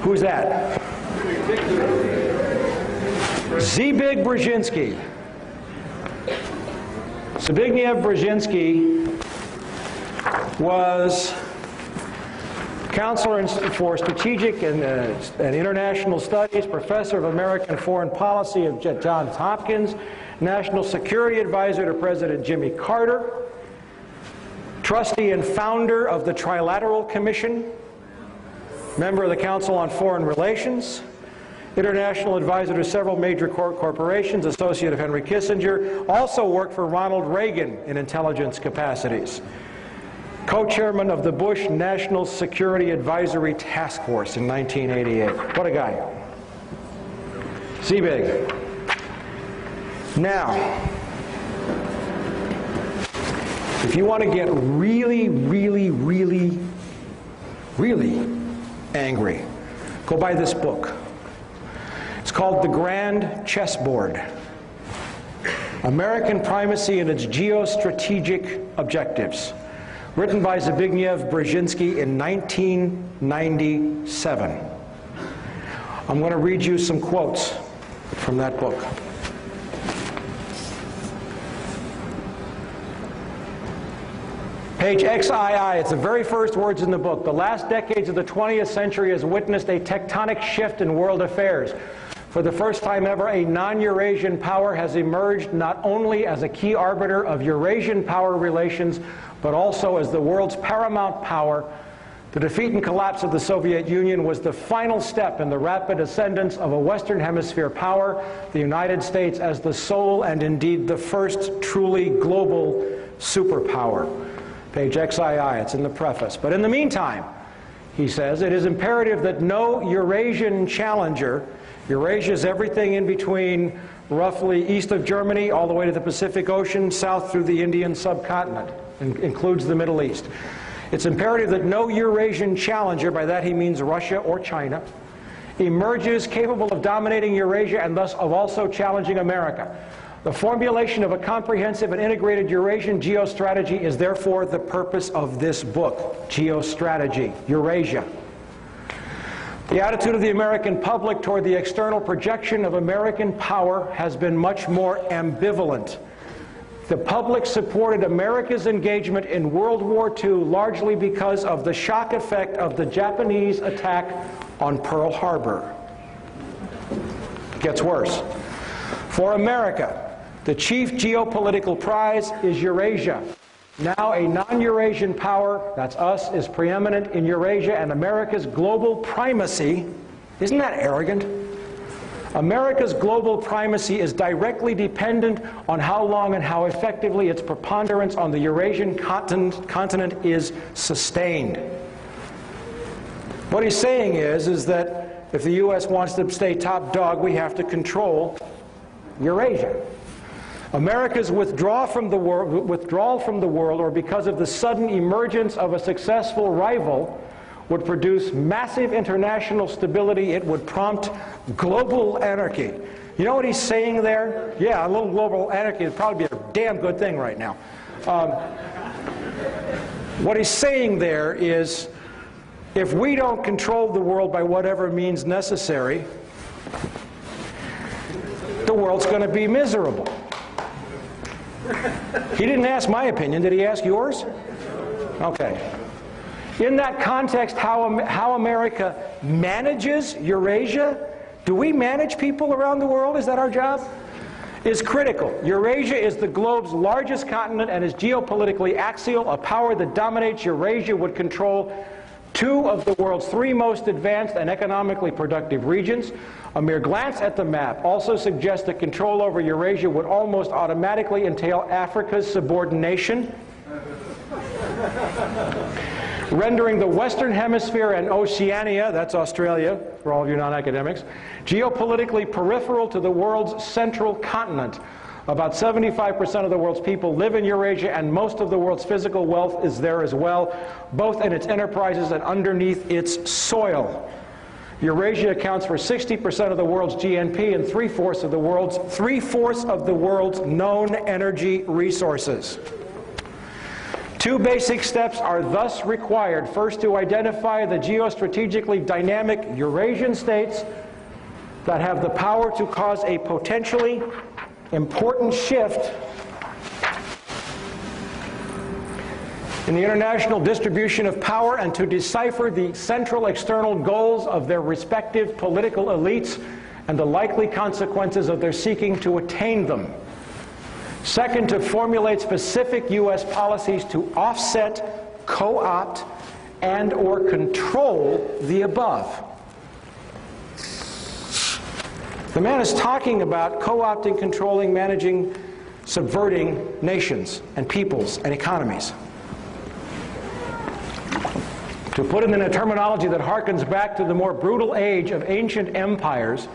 Who's that? Zbig Brzezinski. Zbigniew Brzezinski was counselor for strategic and international studies, professor of American foreign policy at Johns Hopkins, national security advisor to President Jimmy Carter, trustee and founder of the Trilateral Commission, member of the Council on Foreign Relations, international advisor to several major corporations, associate of Henry Kissinger, also worked for Ronald Reagan in intelligence capacities. Co-chairman of the Bush National Security Advisory Task Force in 1988. What a guy. Zbig. Now, if you want to get really, really, really, really angry, go buy this book. It's called The Grand Chessboard: American Primacy and Its Geostrategic Objectives, written by Zbigniew Brzezinski in 1997. I'm going to read you some quotes from that book. Page XII, it's the very first words in the book. The last decades of the 20th century has witnessed a tectonic shift in world affairs. For the first time ever, a non-Eurasian power has emerged not only as a key arbiter of Eurasian power relations, but also as the world's paramount power. The defeat and collapse of the Soviet Union was the final step in the rapid ascendance of a Western Hemisphere power, the United States as the sole and indeed the first truly global superpower. Page XII, it's in the preface. But in the meantime, he says, it is imperative that no Eurasian challenger, Eurasia is everything in between roughly east of Germany all the way to the Pacific Ocean, south through the Indian subcontinent, includes the Middle East. It's imperative that no Eurasian challenger, by that he means Russia or China, emerges capable of dominating Eurasia and thus of also challenging America. The formulation of a comprehensive and integrated Eurasian geostrategy is therefore the purpose of this book, Geostrategy, Eurasia. The attitude of the American public toward the external projection of American power has been much more ambivalent. The public supported America's engagement in World War II largely because of the shock effect of the Japanese attack on Pearl Harbor. It gets worse. For America, the chief geopolitical prize is Eurasia. Now a non-Eurasian power, that's us, is preeminent in Eurasia, and America's global primacy, isn't that arrogant? America's global primacy is directly dependent on how long and how effectively its preponderance on the Eurasian continent is sustained. What he's saying is that if the U.S. wants to stay top dog, we have to control Eurasia. America's withdrawal from the world, or because of the sudden emergence of a successful rival, would produce massive international stability. It would prompt global anarchy. You know what he's saying there? Yeah, a little global anarchy would probably be a damn good thing right now. What he's saying there is, if we don't control the world by whatever means necessary, the world's going to be miserable. He didn't ask my opinion. Did he ask yours? Okay. In that context, how America manages Eurasia, do we manage people around the world? Is that our job? Is critical. Eurasia is the globe's largest continent and is geopolitically axial. A power that dominates Eurasia would control two of the world's three most advanced and economically productive regions. A mere glance at the map also suggests that control over Eurasia would almost automatically entail Africa's subordination, rendering the Western Hemisphere and Oceania, that's Australia for all of you non-academics, geopolitically peripheral to the world's central continent. About 75% of the world's people live in Eurasia, and most of the world's physical wealth is there as well, both in its enterprises and underneath its soil. Eurasia accounts for 60% of the world's GNP and three-fourths of the world's known energy resources. Two basic steps are thus required. First, to identify the geostrategically dynamic Eurasian states that have the power to cause a potentially important shift in the international distribution of power, and to decipher the central external goals of their respective political elites and the likely consequences of their seeking to attain them. Second, to formulate specific U.S. policies to offset, co-opt, and/or control the above. The man is talking about co-opting, controlling, managing, subverting nations and peoples and economies. To put it in a terminology that harkens back to the more brutal age of ancient empires,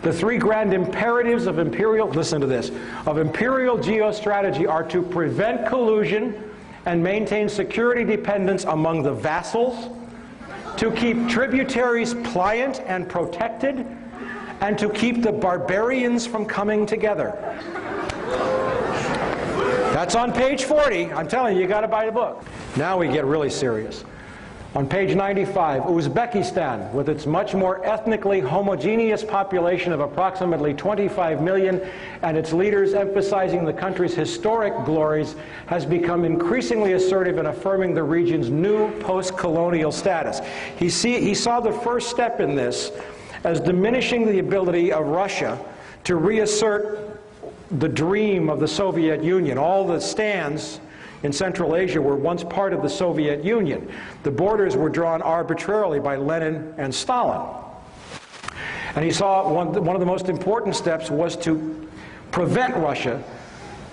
the three grand imperatives of imperial, listen to this, of imperial geostrategy are to prevent collusion and maintain security dependence among the vassals, to keep tributaries pliant and protected, and to keep the barbarians from coming together. That's on page 40. I'm telling you, you got to buy the book. Now we get really serious. On page 95, Uzbekistan, with its much more ethnically homogeneous population of approximately 25 million and its leaders emphasizing the country's historic glories, has become increasingly assertive in affirming the region's new post-colonial status. He saw the first step in this as diminishing the ability of Russia to reassert the dream of the Soviet Union. All the stands in Central Asia were once part of the Soviet Union. The borders were drawn arbitrarily by Lenin and Stalin. And he saw one of the most important steps was to prevent Russia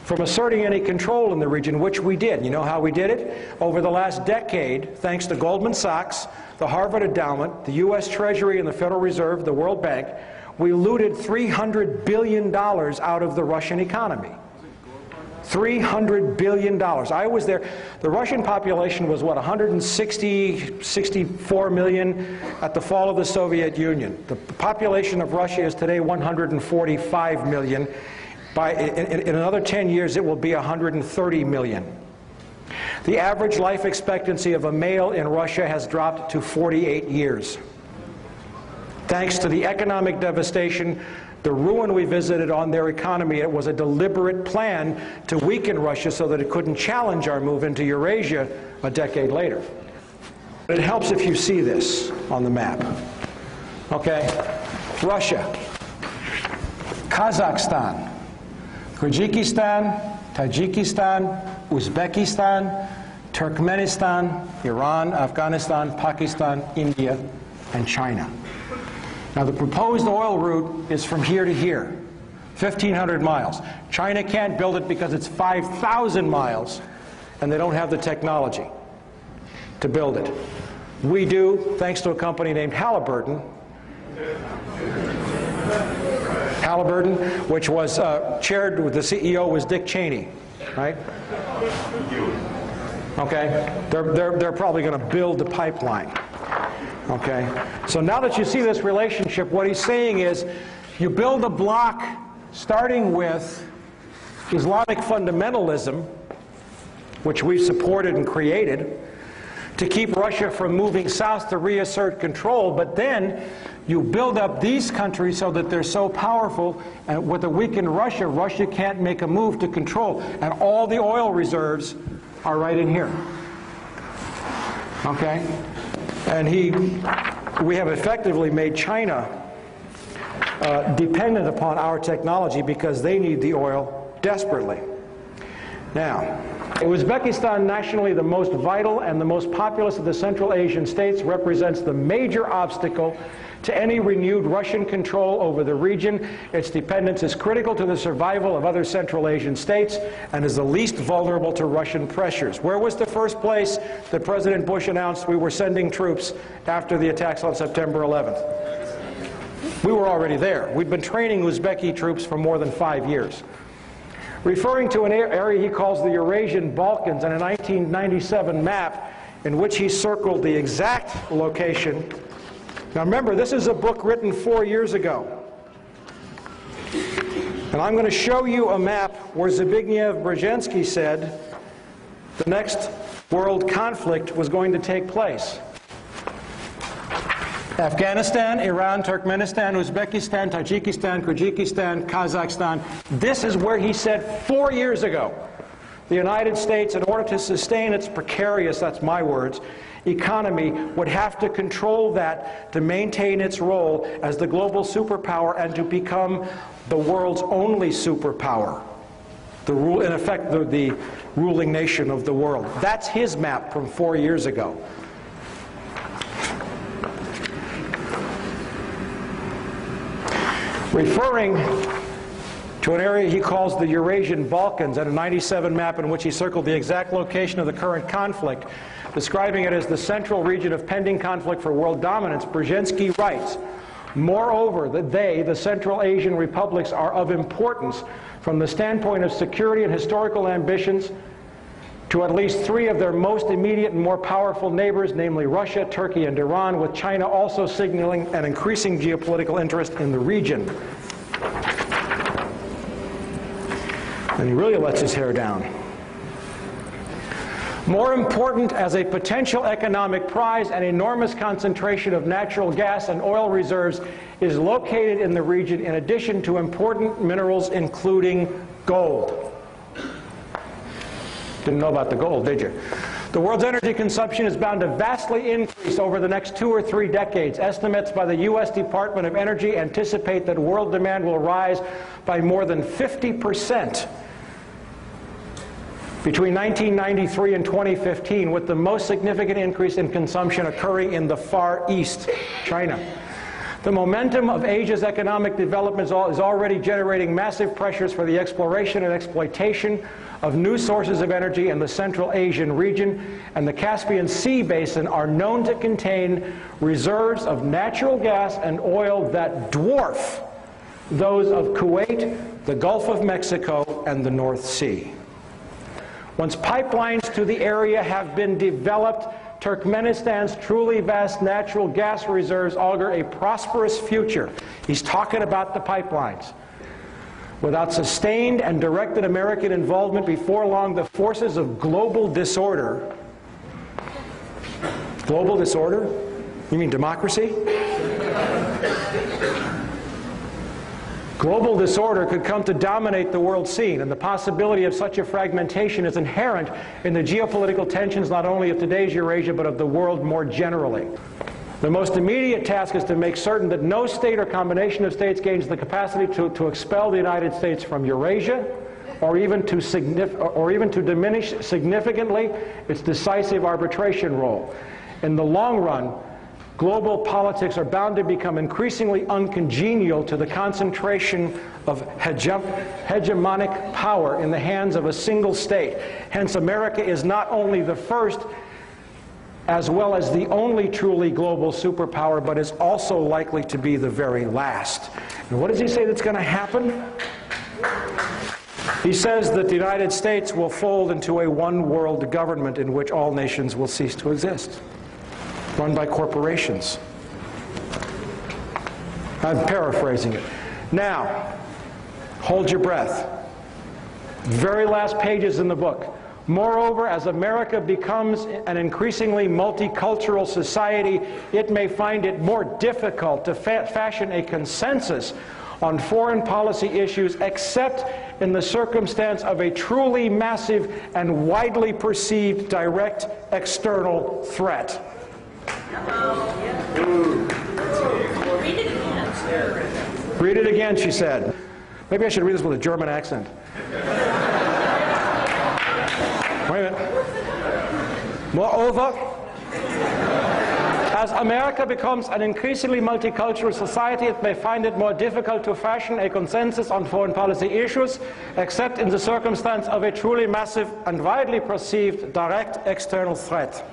from asserting any control in the region, which we did. You know how we did it? Over the last decade, thanks to Goldman Sachs, the Harvard Endowment, the U.S. Treasury and the Federal Reserve, the World Bank, we looted $300 billion out of the Russian economy. $300 billion. I was there. The Russian population was, what, 64 million at the fall of the Soviet Union. The population of Russia is today 145 million. In another 10 years, it will be 130 million. The average life expectancy of a male in Russia has dropped to 48 years. Thanks to the economic devastation, the ruin we visited on their economy, it was a deliberate plan to weaken Russia so that it couldn't challenge our move into Eurasia a decade later. It helps if you see this on the map. Okay, Russia, Kazakhstan, Kyrgyzstan, Tajikistan, Uzbekistan, Turkmenistan, Iran, Afghanistan, Pakistan, India, and China. Now, the proposed oil route is from here to here, 1,500 miles. China can't build it because it's 5,000 miles, and they don't have the technology to build it. We do, thanks to a company named Halliburton, which was chaired with the CEO was Dick Cheney, right? Okay, they're probably going to build the pipeline. Okay, so now that you see this relationship, what he's saying is you build a block starting with Islamic fundamentalism, which we've supported and created, to keep Russia from moving south to reassert control, but then you build up these countries so that they're so powerful, and with a weakened Russia, Russia can't make a move to control, and all the oil reserves are right in here. Okay? And we have effectively made China dependent upon our technology because they need the oil desperately. Now, Uzbekistan, nationally the most vital and the most populous of the Central Asian states, represents the major obstacle to any renewed Russian control over the region. Its dependence is critical to the survival of other Central Asian states and is the least vulnerable to Russian pressures. Where was the first place that President Bush announced we were sending troops after the attacks on September 11th? We were already there. We'd been training Uzbeki troops for more than 5 years. Referring to an area he calls the Eurasian Balkans in a 1997 map in which he circled the exact location. Now remember, this is a book written 4 years ago. And I'm going to show you a map where Zbigniew Brezinsky said the next world conflict was going to take place. Afghanistan, Iran, Turkmenistan, Uzbekistan, Tajikistan, Kyrgyzstan, Kazakhstan. This is where he said 4 years ago the United States, in order to sustain its precarious, that's my words, economy, would have to control that to maintain its role as the global superpower and to become the world's only superpower. In effect, the ruling nation of the world. That's his map from 4 years ago. Referring to an area he calls the Eurasian Balkans, and a '97 map in which he circled the exact location of the current conflict, describing it as the central region of pending conflict for world dominance, Brezinsky writes, moreover, that the Central Asian republics, are of importance from the standpoint of security and historical ambitions to at least 3 of their most immediate and more powerful neighbors, namely Russia, Turkey, and Iran, with China also signaling an increasing geopolitical interest in the region. And he really lets his hair down. More important as a potential economic prize, an enormous concentration of natural gas and oil reserves is located in the region, in addition to important minerals including gold. Didn't know about the gold, did you? The world's energy consumption is bound to vastly increase over the next 2 or 3 decades. Estimates by the U.S. Department of Energy anticipate that world demand will rise by more than 50% between 1993 and 2015, with the most significant increase in consumption occurring in the Far East, China. The momentum of Asia's economic development is already generating massive pressures for the exploration and exploitation of new sources of energy in the Central Asian region, and the Caspian Sea basin are known to contain reserves of natural gas and oil that dwarf those of Kuwait, the Gulf of Mexico, and the North Sea. Once pipelines to the area have been developed, Turkmenistan's truly vast natural gas reserves augur a prosperous future. He's talking about the pipelines. Without sustained and directed American involvement, before long, the forces of global disorder. Global disorder? You mean democracy? Global disorder could come to dominate the world scene, and the possibility of such a fragmentation is inherent in the geopolitical tensions not only of today's Eurasia, but of the world more generally. The most immediate task is to make certain that no state or combination of states gains the capacity to expel the United States from Eurasia, or even to diminish significantly its decisive arbitration role. In the long run, global politics are bound to become increasingly uncongenial to the concentration of hegemonic power in the hands of a single state. Hence, America is not only the first as well as the only truly global superpower, but is also likely to be the very last. And what does he say that's going to happen? He says that the United States will fold into a one-world government in which all nations will cease to exist, run by corporations. I'm paraphrasing it. Now, hold your breath. Very last pages in the book. Moreover, as America becomes an increasingly multicultural society, it may find it more difficult to fashion a consensus on foreign policy issues, except in the circumstance of a truly massive and widely perceived direct external threat. Read it again. Read it again, she said. Maybe I should read this with a German accent. Wait a minute. Moreover, as America becomes an increasingly multicultural society, it may find it more difficult to fashion a consensus on foreign policy issues, except in the circumstance of a truly massive and widely perceived direct external threat.